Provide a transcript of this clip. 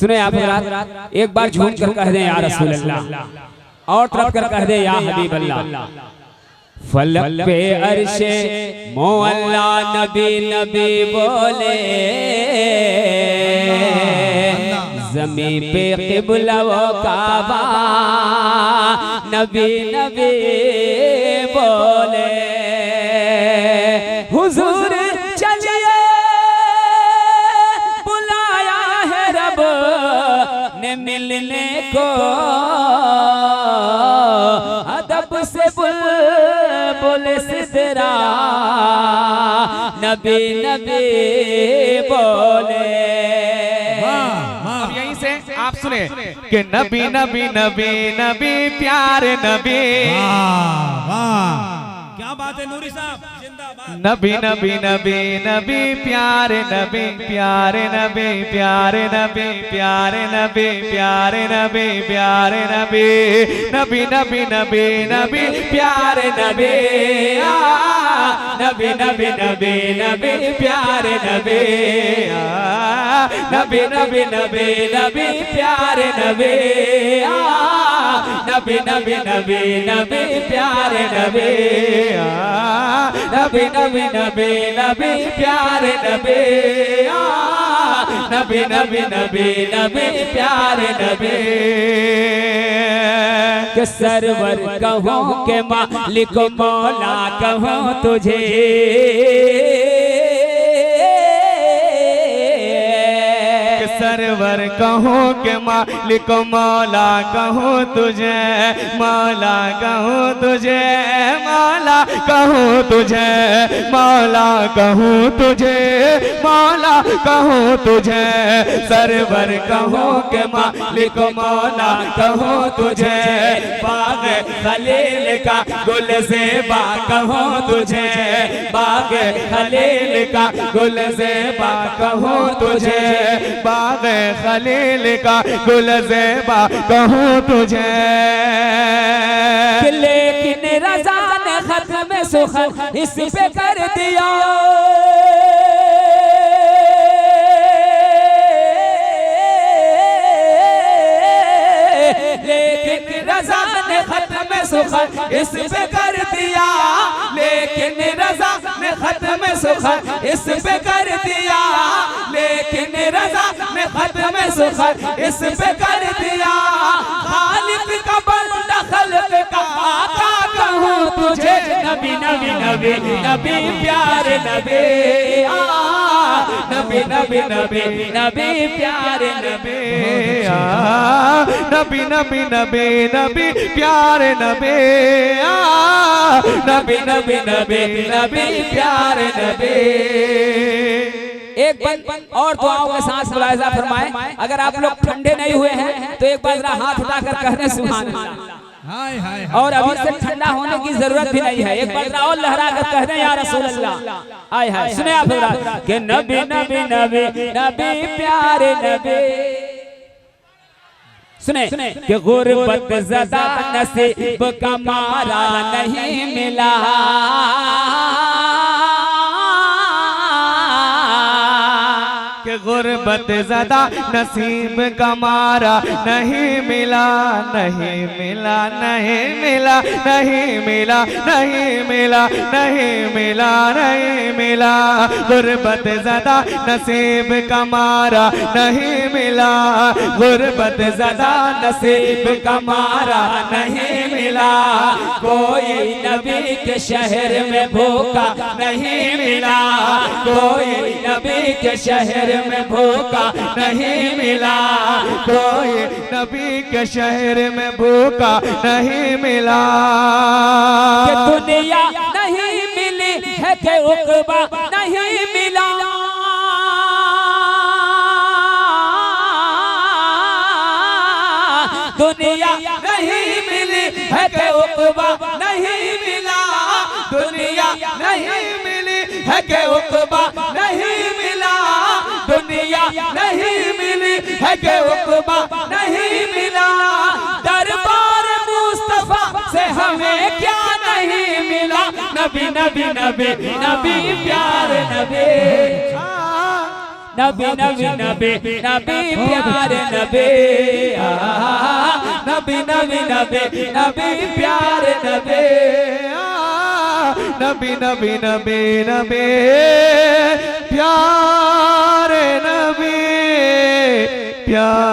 सुने आप हज़रात, एक बार झूम कर कह दें या रसूल अल्लाह और तरफ कर कह दें या हबीब अल्लाह। फलक पे अर्शे मोअल्ला नबी नबी बोले, ज़मीं पे क़िबला वो काबा नबी नबी बोले। हुजूर चलिए बुलाया है रब ने मिलने को, अदब से बोले सिदरा नबी नबी बोले। अब यहीं से आप सुने कि नबी नबी नबी नबी प्यारे नबी। क्या बात है नूरी साहब, नबी नबी नबी नबी प्यारे नबी प्यारे नबी प्यारे नबी प्यारे नबी प्यारे नबी प्यारे नबी नबी नबी नबी नबी प्यारे नबी नबी नबी नबी नबी प्यारे नबी नबी नबी नबी नबी प्यारे नबी नबी नबी नबी नबी प्यारे नबी नबी नबी नबी नबी प्यारे नबी नबी नबी नबी नबी प्यारे नबी। कि सरवर कहूँ के मालिक मौला कहूँ तुझे, सरवर कहूँ के मालिक मौला कहूँ तुझे, मौला कहूँ तुझे, मौला कहूँ तुझे, मौला कहूँ तुझे, मौला कहूँ तुझे। सरवर कहूँ के मालिक मौला कहूँ तुझे, बाग खलील का गुल ज़ेबा कहूँ तुझे, बाग खलील का गुल ज़ेबा कहूँ तुझे, बाग खलील का गुल ज़ेबा कहूँ तुझे। लेकिन रज़ा ने ख़त्म सुखन इस पे कर दिया, लेकिन रज़ा ने ख़त्म सुखन इस पे कर दिया, लेकिन रज़ा ने ख़त्म सुखन इस पे कर दिया, लेकिन रज़ा ने ख़त्म सुखन इस पे कर दिया। खालिक का बंदा खल्क़ का आका कहूँ तुझे, नबी नबी नबी नबी प्यारे नबी नबी नबी नबी नबी प्यारे नबी नबी नबी नबी नबी प्यारे नबी नबी नबी नबी नबी प्यारे नबी। एक बंद और दुआओं के साथ मुलाहिज़ा फरमाएं। अगर आप लोग ठंडे नहीं हुए हैं तो एक बार जरा हाथ उठाकर कहने सुभान अल्लाह। और अभी से ठंडा होने की जरूरत भी नहीं है, एक बार और लहरा कर कह दें या रसूल अल्लाह। आए हाय सुने आप कि नबी नबी नबी नबी प्यारे नबी। सुने कि गुर्बत ज़दा नसीब का मारा नहीं मिला, कि गुर्बत ज़दा नसीब का मारा नहीं मिला, नहीं मिला नहीं मिला नहीं मिला नहीं मिला नहीं मिला नहीं मिला। गुर्बत ज़दा नसीब का मारा नहीं मिला, गुर्बत ज़दा नसीब का मारा नहीं मिला। कोई नबी के शहर में भूखा नहीं मिला, कोई नबी के शहर में भूखा नहीं मिला, कोई नबी के शहर में भूखा नहीं मिला। कि दुनिया नहीं मिली है कि उक़बा नहीं मिला, दुनिया नहीं मिली है कि उक़बा नहीं मिला, दुनिया नहीं मिली है कि उक़बा नहीं मिला, दुनिया नहीं मिली है कि उक़बा नहीं मिला। दरबार मुस्तफा से हमें क्या नहीं मिला, नबी नबी नबी नबी प्यारे नबी। नबी नबी नबी नबी प्यारे नबी नबी नबी नबी नबी प्यारे नबी नबी नबी नबी नबी प्यारे नबी प्यारे